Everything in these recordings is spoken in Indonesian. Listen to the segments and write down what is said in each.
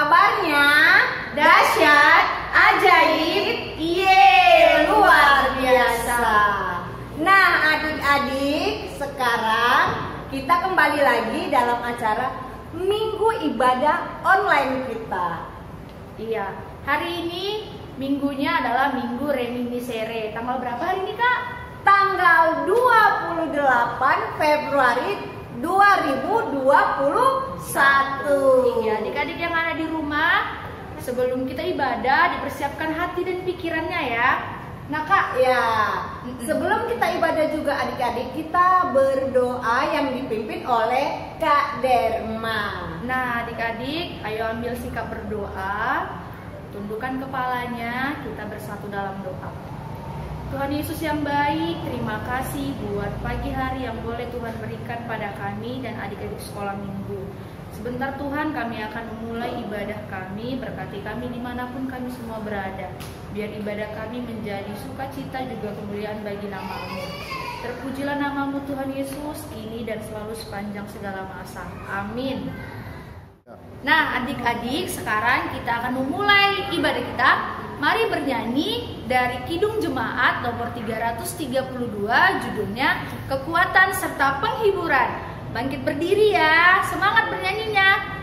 Kabarnya dahsyat, ajaib, luar biasa. Nah adik-adik, sekarang kita kembali lagi dalam acara Minggu Ibadah Online kita. Iya, hari ini minggunya adalah Minggu Reminiscere. Tanggal berapa hari ini, Kak? Tanggal 28 Februari 2021. Iya, adik-adik yang ada di rumah, sebelum kita ibadah dipersiapkan hati dan pikirannya ya. Nah Kak, ya, sebelum kita ibadah juga adik-adik, kita berdoa yang dipimpin oleh Kak Derma. Nah adik-adik, ayo ambil sikap berdoa, tundukkan kepalanya, kita bersatu dalam doa. Tuhan Yesus yang baik, terima kasih buat pagi hari yang boleh Tuhan berikan pada kami dan adik-adik sekolah minggu. Sebentar Tuhan, kami akan memulai ibadah kami, berkati kami dimanapun kami semua berada. Biar ibadah kami menjadi sukacita juga kemuliaan bagi nama-Mu. Terpujilah nama-Mu Tuhan Yesus, kini dan selalu sepanjang segala masa. Amin. Nah adik-adik, sekarang kita akan memulai ibadah kita. Mari bernyanyi dari Kidung Jemaat nomor 332, judulnya Kekuatan Serta Penghiburan. Bangkit berdiri ya, semangat bernyanyinya.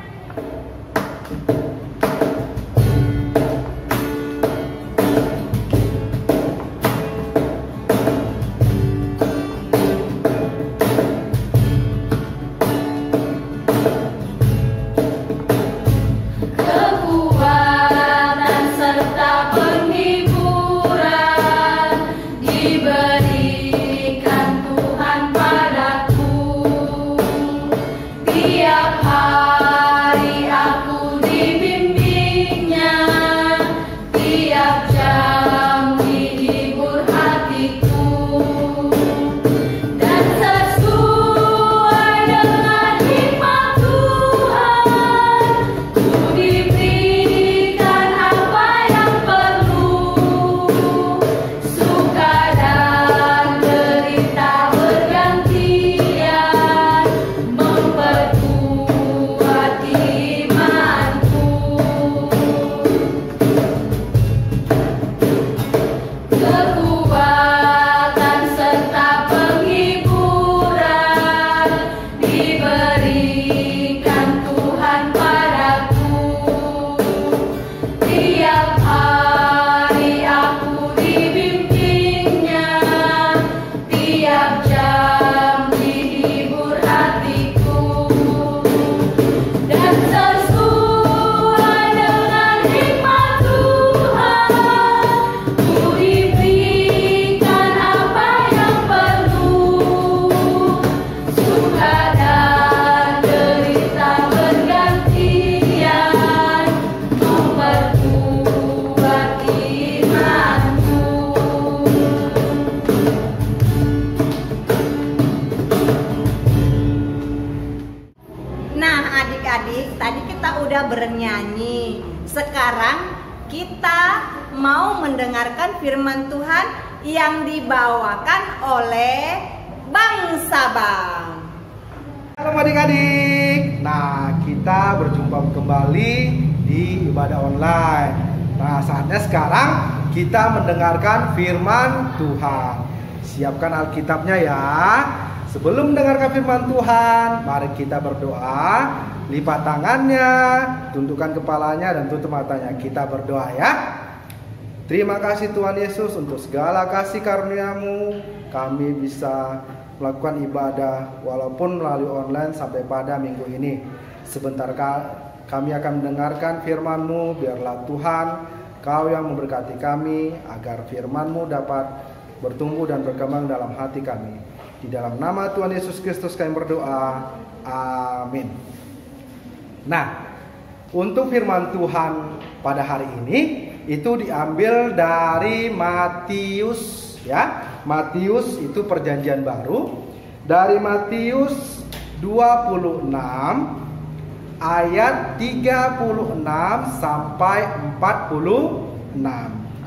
Bernyanyi. Sekarang kita mau mendengarkan firman Tuhan yang dibawakan oleh Bang Sabang. Halo adik-adik. Nah, kita berjumpa kembali di ibadah online. Nah, saatnya sekarang kita mendengarkan firman Tuhan. Siapkan Alkitabnya ya. Sebelum mendengarkan firman Tuhan, mari kita berdoa. Lipat tangannya, tundukkan kepalanya dan tutup matanya. Kita berdoa ya. Terima kasih Tuhan Yesus untuk segala kasih karunia-Mu. Kami bisa melakukan ibadah walaupun melalui online sampai pada minggu ini. Sebentar kami akan mendengarkan firman-Mu. Biarlah Tuhan, Kau yang memberkati kami agar firman-Mu dapat bertumbuh dan berkembang dalam hati kami. Di dalam nama Tuhan Yesus Kristus kami berdoa. Amin. Nah, untuk firman Tuhan pada hari ini itu diambil dari Matius ya. Matius itu perjanjian baru. Dari Matius 26 ayat 36 sampai 46.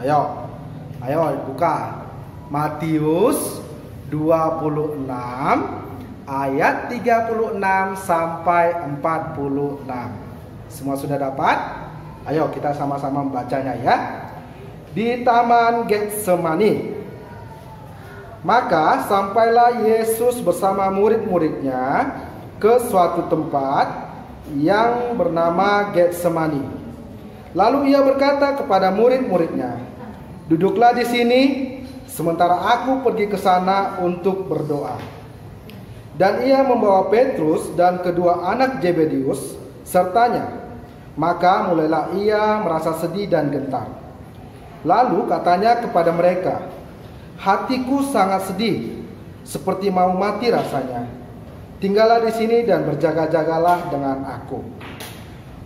Ayo buka. Matius 26 ayat 36 sampai 46. Semua sudah dapat? Ayo kita sama-sama membacanya ya. Di Taman Getsemani. Maka sampailah Yesus bersama murid-muridnya ke suatu tempat yang bernama Getsemani. Lalu ia berkata kepada murid-muridnya, "Duduklah di sini sementara aku pergi ke sana untuk berdoa." Dan ia membawa Petrus dan kedua anak Zebedeus sertanya. Maka mulailah ia merasa sedih dan gentar. Lalu katanya kepada mereka, "Hatiku sangat sedih, seperti mau mati rasanya. Tinggallah di sini dan berjaga-jagalah dengan aku."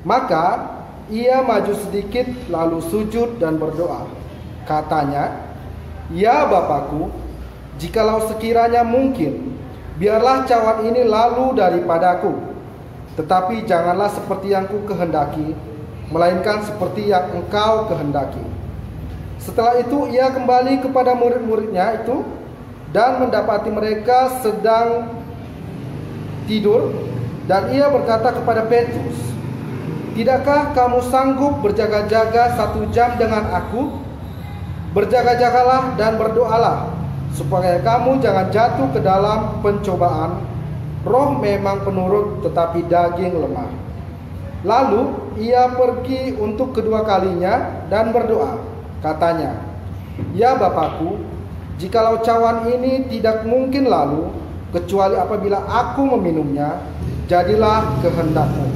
Maka ia maju sedikit lalu sujud dan berdoa. Katanya, "Ya Bapakku, jikalau sekiranya mungkin, biarlah cawan ini lalu daripadaku. Tetapi janganlah seperti yang ku kehendaki, melainkan seperti yang Engkau kehendaki." Setelah itu ia kembali kepada murid-muridnya itu dan mendapati mereka sedang tidur, dan ia berkata kepada Petrus, "Tidakkah kamu sanggup berjaga-jaga 1 jam dengan aku? Berjaga-jagalah dan berdoalah, supaya kamu jangan jatuh ke dalam pencobaan. Roh memang penurut, tetapi daging lemah." Lalu ia pergi untuk kedua kalinya dan berdoa. Katanya, "Ya Bapakku, jikalau cawan ini tidak mungkin lalu, kecuali apabila aku meminumnya, jadilah kehendak-Mu."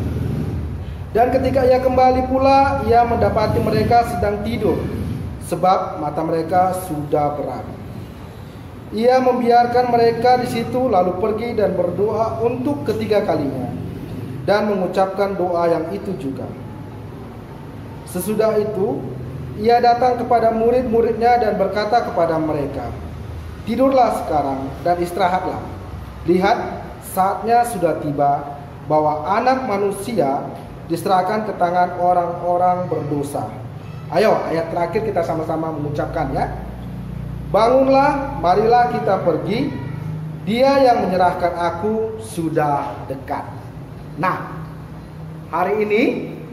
Dan ketika ia kembali pula, ia mendapati mereka sedang tidur, sebab mata mereka sudah berat. Ia membiarkan mereka di situ, lalu pergi dan berdoa untuk ketiga kalinya, dan mengucapkan doa yang itu juga. Sesudah itu, ia datang kepada murid-muridnya dan berkata kepada mereka, "Tidurlah sekarang dan istirahatlah. Lihat, saatnya sudah tiba bahwa Anak Manusia diserahkan ke tangan orang-orang berdosa." Ayo, ayat terakhir kita sama-sama mengucapkan ya. "Bangunlah, marilah kita pergi. Dia yang menyerahkan aku sudah dekat." Nah, hari ini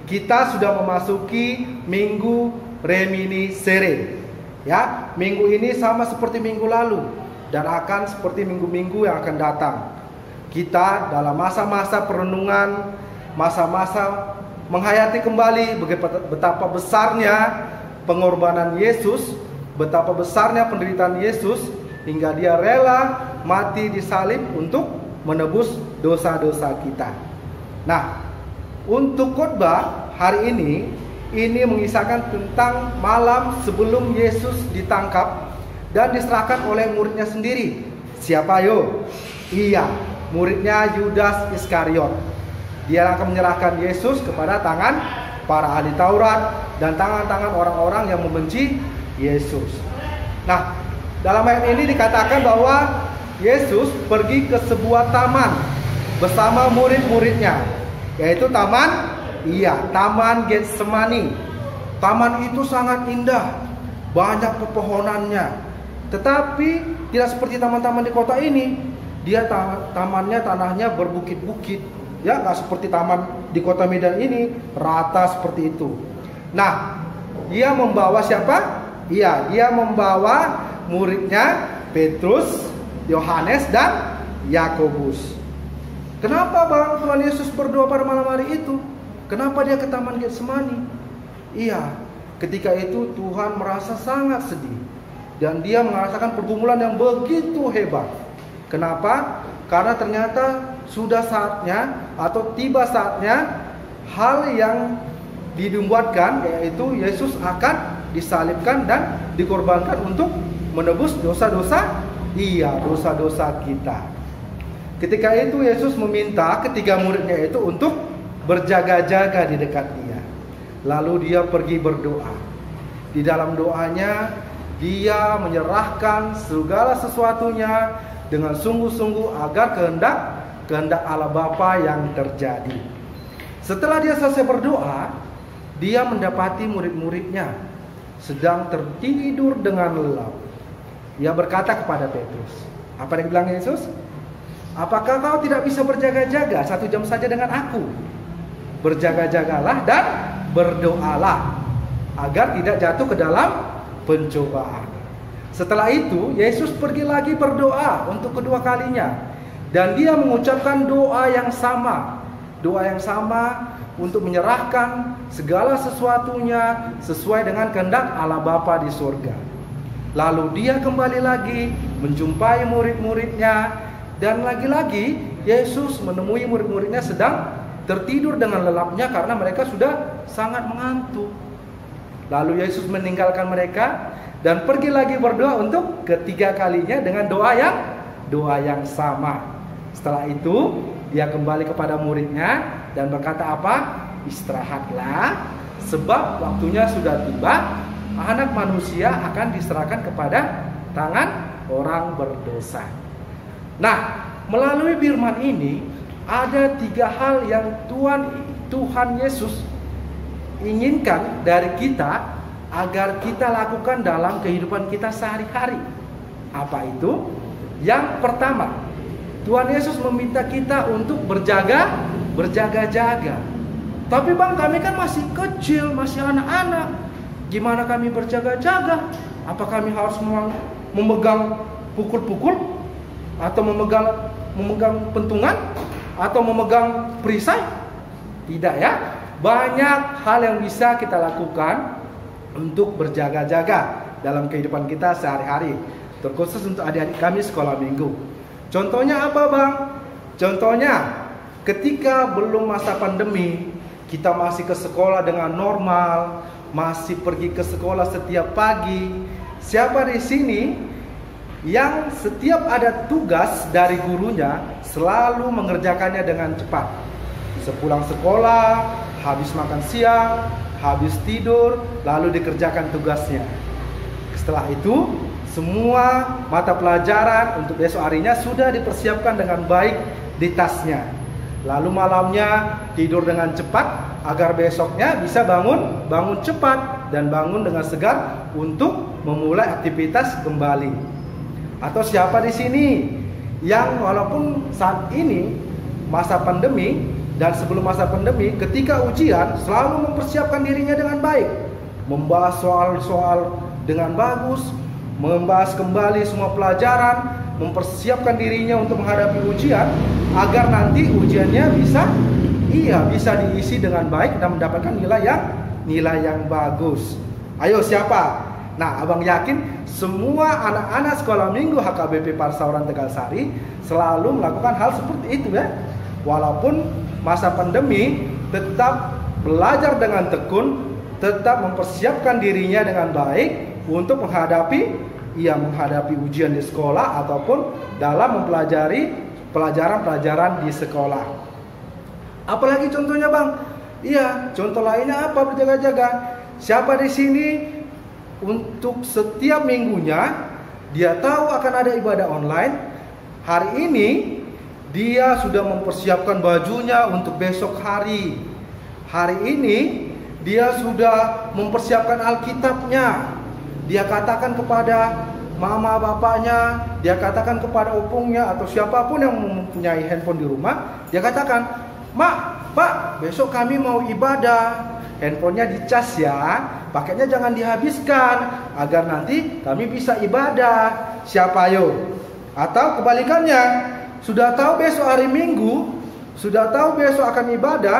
kita sudah memasuki Minggu Reminiscere. Ya, minggu ini sama seperti minggu lalu dan akan seperti minggu-minggu yang akan datang. Kita dalam masa-masa perenungan, masa-masa menghayati kembali betapa besarnya pengorbanan Yesus, betapa besarnya penderitaan Yesus hingga dia rela mati di salib untuk menebus dosa-dosa kita. Nah, untuk khotbah hari ini mengisahkan tentang malam sebelum Yesus ditangkap dan diserahkan oleh muridnya sendiri. Siapa yo? Iya, muridnya Yudas Iskariot. Dia akan menyerahkan Yesus kepada tangan para ahli Taurat dan tangan-tangan orang-orang yang membenci Yesus. Nah, dalam ayat ini dikatakan bahwa Yesus pergi ke sebuah taman bersama murid-muridnya, yaitu Taman Getsemani. Taman itu sangat indah, banyak pepohonannya. Tetapi tidak seperti taman-taman di kota ini. Dia tamannya tanahnya berbukit-bukit, ya, nggak seperti taman di kota Medan ini rata seperti itu. Nah, dia membawa siapa? Iya, dia membawa muridnya Petrus, Yohanes dan Yakobus. Kenapa Bang Tuhan Yesus berdoa pada malam hari itu? Kenapa dia ke Taman Getsemani? Iya, ketika itu Tuhan merasa sangat sedih dan dia merasakan pergumulan yang begitu hebat. Kenapa? Karena ternyata sudah saatnya atau tiba saatnya hal yang dibuatkan, yaitu Yesus akan disalibkan dan dikorbankan untuk menebus dosa-dosa kita. Ketika itu Yesus meminta ketiga muridnya itu untuk berjaga-jaga di dekat dia. Lalu dia pergi berdoa. Di dalam doanya dia menyerahkan segala sesuatunya dengan sungguh-sungguh agar kehendak Allah Bapa yang terjadi. Setelah dia selesai berdoa, dia mendapati murid-muridnya sedang tertidur dengan lelap. Ia berkata kepada Petrus, apa yang bilang Yesus? "Apakah kau tidak bisa berjaga-jaga 1 jam saja dengan aku?" berjaga-jagalah dan berdoalah agar tidak jatuh ke dalam pencobaan. Setelah itu Yesus pergi lagi berdoa untuk kedua kalinya, dan dia mengucapkan doa yang sama untuk menyerahkan segala sesuatunya sesuai dengan kehendak Allah Bapa di surga. Lalu dia kembali lagi menjumpai murid-muridnya, dan lagi-lagi Yesus menemui murid-muridnya sedang tertidur dengan lelapnya karena mereka sudah sangat mengantuk. Lalu Yesus meninggalkan mereka dan pergi lagi berdoa untuk ketiga kalinya dengan doa yang sama. Setelah itu dia kembali kepada muridnya dan berkata apa? Istirahatlah, sebab waktunya sudah tiba. Anak manusia akan diserahkan kepada tangan orang berdosa. Nah, melalui firman ini ada 3 hal yang Tuhan Yesus inginkan dari kita agar kita lakukan dalam kehidupan kita sehari-hari. Apa itu? Yang pertama, Tuhan Yesus meminta kita untuk berjaga-jaga. Tapi Bang, kami kan masih kecil, masih anak-anak. Gimana kami berjaga-jaga? Apa kami harus memegang pukul-pukul? Atau memegang pentungan? Atau memegang perisai? Tidak ya. Banyak hal yang bisa kita lakukan untuk berjaga-jaga dalam kehidupan kita sehari-hari, terkhusus untuk adik-adik kami sekolah minggu. Contohnya apa Bang? Contohnya ketika belum masa pandemi, kita masih ke sekolah dengan normal, masih pergi ke sekolah setiap pagi. Siapa di sini yang setiap ada tugas dari gurunya selalu mengerjakannya dengan cepat? Sepulang sekolah, habis makan siang, habis tidur, lalu dikerjakan tugasnya. Setelah itu, semua mata pelajaran untuk besok harinya sudah dipersiapkan dengan baik di tasnya. Lalu malamnya tidur dengan cepat agar besoknya bisa bangun cepat dan bangun dengan segar untuk memulai aktivitas kembali. Atau siapa di sini yang walaupun saat ini masa pandemi dan sebelum masa pandemi, ketika ujian selalu mempersiapkan dirinya dengan baik, membahas soal-soal dengan bagus, membahas kembali semua pelajaran, mempersiapkan dirinya untuk menghadapi ujian agar nanti ujiannya bisa diisi dengan baik dan mendapatkan nilai yang bagus. Ayo siapa? Nah, Abang yakin semua anak-anak sekolah minggu HKBP Parsauran Tegalsari selalu melakukan hal seperti itu ya. Walaupun masa pandemi, tetap belajar dengan tekun, tetap mempersiapkan dirinya dengan baik untuk menghadapi ujian di sekolah ataupun dalam mempelajari pelajaran-pelajaran di sekolah. Apalagi contohnya Bang? Iya, contoh lainnya apa berjaga-jaga? Siapa di sini untuk setiap minggunya dia tahu akan ada ibadah online? Hari ini dia sudah mempersiapkan bajunya untuk besok hari. Hari ini dia sudah mempersiapkan Alkitabnya. Dia katakan kepada mama bapaknya, dia katakan kepada opungnya atau siapapun yang mempunyai handphone di rumah, dia katakan, "Mak, Pak, besok kami mau ibadah. Handphonenya dicas ya, pakainya jangan dihabiskan agar nanti kami bisa ibadah." Siapa ayo? Atau kebalikannya, sudah tahu besok hari Minggu, sudah tahu besok akan ibadah,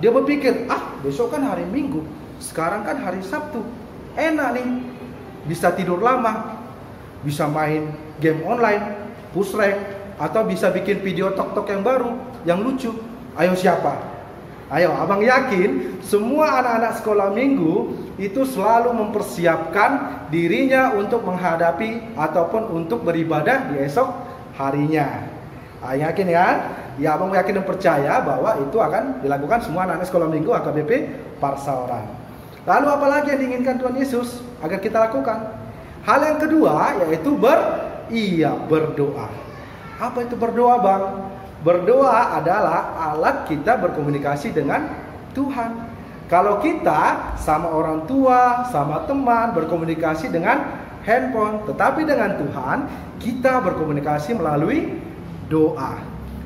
dia berpikir, besok kan hari Minggu, sekarang kan hari Sabtu, enak nih, bisa tidur lama, bisa main game online, push rank, atau bisa bikin video tok-tok yang baru, yang lucu. Ayo siapa? Ayo, Abang yakin semua anak-anak sekolah minggu itu selalu mempersiapkan dirinya untuk menghadapi ataupun untuk beribadah di esok harinya. Yakin ya? Ya, Abang yakin dan percaya bahwa itu akan dilakukan semua anak-anak sekolah minggu HKBP Parsauran. Lalu apalagi yang diinginkan Tuhan Yesus agar kita lakukan? Hal yang kedua yaitu berdoa. Apa itu berdoa Bang? Berdoa adalah alat kita berkomunikasi dengan Tuhan. Kalau kita sama orang tua, sama teman berkomunikasi dengan handphone, tetapi dengan Tuhan kita berkomunikasi melalui doa.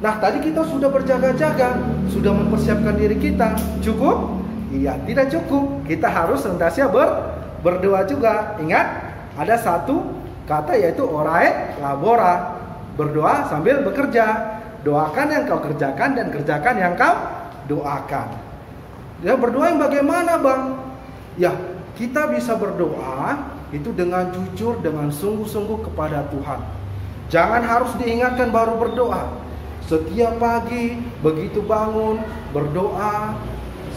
Nah, tadi kita sudah berjaga-jaga, sudah mempersiapkan diri kita. Cukup? Iya, tidak cukup. Kita harus senantiasa berdoa juga. Ingat, ada satu kata yaitu orae labora. Berdoa sambil bekerja. Doakan yang kau kerjakan dan kerjakan yang kau doakan. Ya, berdoa yang bagaimana, Bang? Ya, kita bisa berdoa itu dengan jujur, dengan sungguh-sungguh kepada Tuhan. Jangan harus diingatkan baru berdoa. Setiap pagi begitu bangun berdoa,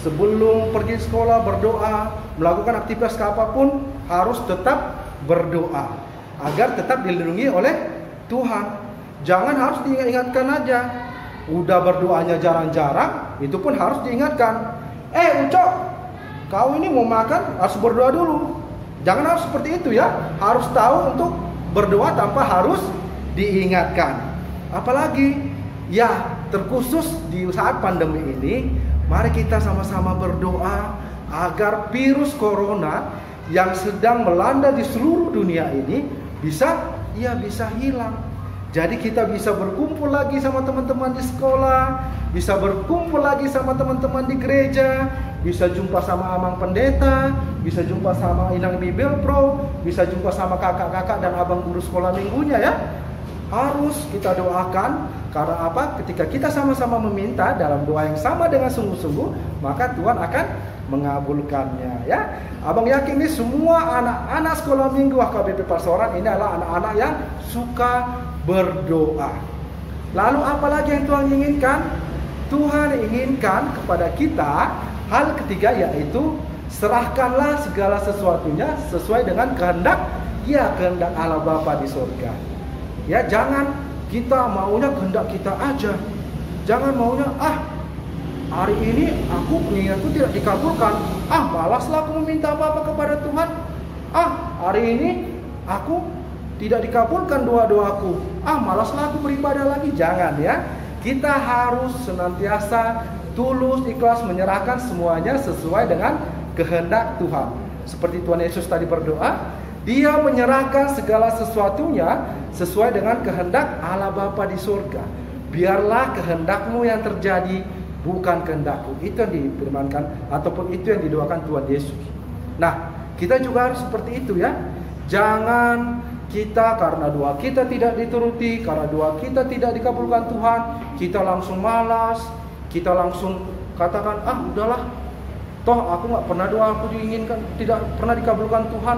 sebelum pergi sekolah berdoa, melakukan aktivitas apapun harus tetap berdoa agar tetap dilindungi oleh Tuhan. Jangan harus diingatkan aja. Udah berdoanya jarang-jarang, itu pun harus diingatkan. Ucok, kau ini mau makan harus berdoa dulu. Jangan harus seperti itu ya. Harus tahu untuk berdoa tanpa harus diingatkan. Apalagi ya, terkhusus di saat pandemi ini, mari kita sama-sama berdoa agar virus corona yang sedang melanda di seluruh dunia ini bisa hilang. Jadi kita bisa berkumpul lagi sama teman-teman di sekolah, bisa berkumpul lagi sama teman-teman di gereja, bisa jumpa sama Amang Pendeta, bisa jumpa sama Inang Bibel Pro, bisa jumpa sama kakak-kakak dan abang guru sekolah minggunya ya. Harus kita doakan, karena apa? Ketika kita sama-sama meminta dalam doa yang sama dengan sungguh-sungguh, maka Tuhan akan mengabulkannya ya. Abang yakin nih semua anak-anak sekolah minggu HKBP Pasaran ini adalah anak-anak yang suka berdoa. Lalu apalagi yang Tuhan inginkan? Tuhan inginkan kepada kita hal ketiga, yaitu serahkanlah segala sesuatunya sesuai dengan kehendak Allah Bapa di surga. Ya, jangan kita maunya kehendak kita aja. Jangan maunya hari ini aku penginginanku tidak dikabulkan. Malaslah aku meminta apa-apa kepada Tuhan. Hari ini aku tidak dikabulkan doa-doaku. Malaslah aku beribadah lagi. Jangan ya. Kita harus senantiasa tulus, ikhlas menyerahkan semuanya sesuai dengan kehendak Tuhan. Seperti Tuhan Yesus tadi berdoa, Dia menyerahkan segala sesuatunya sesuai dengan kehendak Allah Bapa di surga. Biarlah kehendakmu yang terjadi, bukan kehendakku. Itu yang difirmankan ataupun itu yang didoakan Tuhan Yesus. Nah, kita juga harus seperti itu ya. Jangan kita karena doa kita tidak dituruti, karena doa kita tidak dikabulkan Tuhan, kita langsung malas, kita langsung katakan, udahlah, toh aku nggak pernah doa aku diinginkan, tidak pernah dikabulkan Tuhan,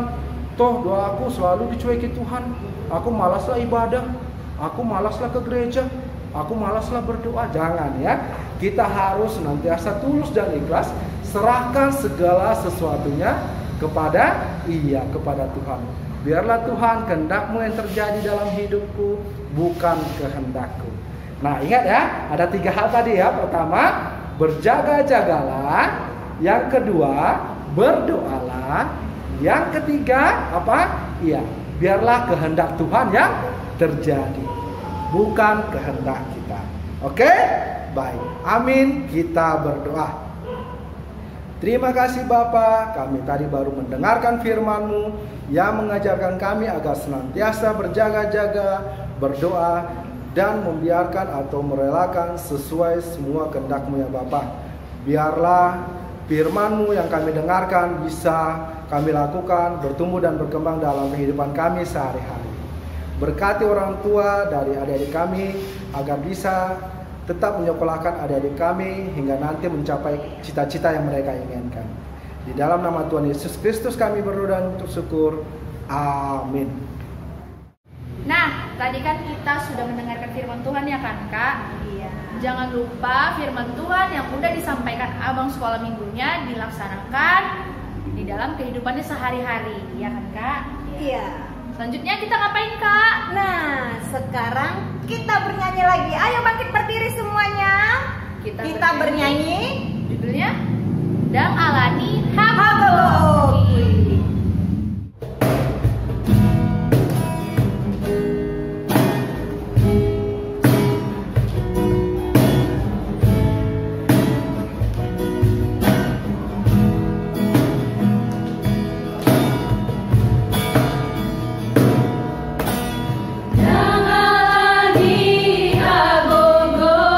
toh doa aku selalu dicueki Tuhan, aku malaslah ibadah, aku malaslah ke gereja, aku malaslah berdoa. Jangan ya. Kita harus senantiasa tulus dan ikhlas, serahkan segala sesuatunya kepada Tuhan. Biarlah Tuhan, kehendak-Mu yang terjadi dalam hidupku, bukan kehendak-Ku. Nah, ingat ya, ada 3 hal tadi ya. Pertama, berjaga-jagalah. Yang kedua, berdoalah. Yang ketiga, apa? Biarlah kehendak Tuhan yang terjadi, bukan kehendak kita. Oke? Baik. Amin. Kita berdoa. Terima kasih Bapa, kami tadi baru mendengarkan firman-Mu yang mengajarkan kami agar senantiasa berjaga-jaga, berdoa, dan membiarkan atau merelakan sesuai semua kehendak-Mu ya Bapa. Biarlah firman-Mu yang kami dengarkan bisa kami lakukan, bertumbuh dan berkembang dalam kehidupan kami sehari-hari. Berkati orang tua dari adik-adik kami agar bisa tetap menyekolahkan adik-adik kami hingga nanti mencapai cita-cita yang mereka inginkan. Di dalam nama Tuhan Yesus Kristus kami berdoa dan bersyukur. Amin. Nah, tadi kan kita sudah mendengarkan firman Tuhan ya kan Kak? Iya. Jangan lupa firman Tuhan yang udah disampaikan abang sekolah minggunya dilaksanakan di dalam kehidupannya sehari-hari, ya kan Kak? Iya. Selanjutnya kita ngapain Kak? Nah, sekarang kita bernyanyi lagi. Ayo bangkit berdiri semuanya. Kita bernyanyi. Judulnya Dang Alani Hagoki. Dang Alani Hagogo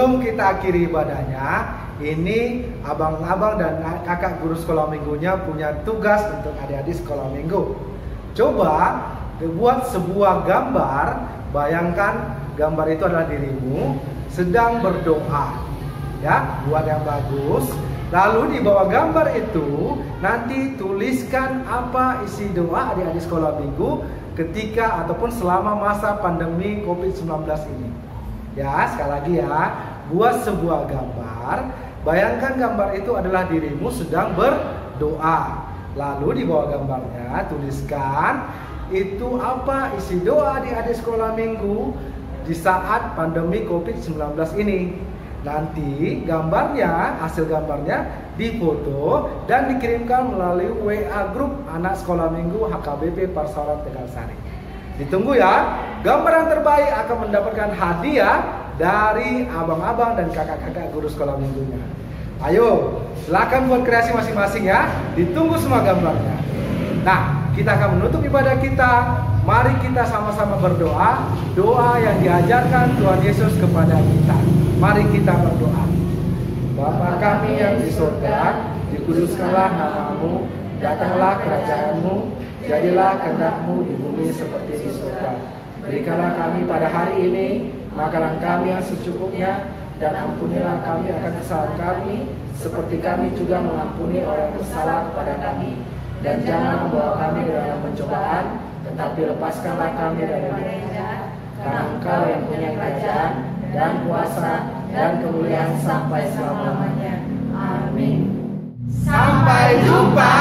sebelum kita akhiri ibadahnya, ini abang-abang dan kakak guru sekolah minggunya punya tugas untuk adik-adik sekolah minggu. Coba buat sebuah gambar, bayangkan gambar itu adalah dirimu sedang berdoa. Ya, buat yang bagus. Lalu di bawah gambar itu nanti tuliskan apa isi doa adik-adik sekolah minggu ketika ataupun selama masa pandemi COVID-19 ini. Ya, sekali lagi ya, buat sebuah gambar, bayangkan gambar itu adalah dirimu sedang berdoa. Lalu di bawah gambarnya tuliskan itu apa isi doa adik-adik sekolah minggu di saat pandemi COVID-19 ini. Nanti gambarnya, hasil gambarnya difoto dan dikirimkan melalui WA grup anak sekolah minggu HKBP Parsauran Tegalsari. Ditunggu ya, gambar yang terbaik akan mendapatkan hadiah dari abang-abang dan kakak-kakak guru sekolah minggunya. Ayo, silakan buat kreasi masing-masing ya. Ditunggu semua gambarnya. Nah, kita akan menutup ibadah kita. Mari kita sama-sama berdoa, doa yang diajarkan Tuhan Yesus kepada kita. Mari kita berdoa. Bapa kami yang di surga, dikuduskanlah nama-Mu, datanglah kerajaan-Mu, jadilah kehendak-Mu di bumi seperti di surga. Berikanlah kami pada hari ini makanan kami yang secukupnya, dan ampunilah kami akan kesalahan kami, seperti kami juga mengampuni orang yang bersalah kepada kami. Dan jangan membawa kami ke dalam pencobaan, tetapi lepaskanlah kami dari yang jahat. Karena Engkau yang punya kerajaan dan kuasa dan kemuliaan sampai selama-lamanya. Amin. Sampai jumpa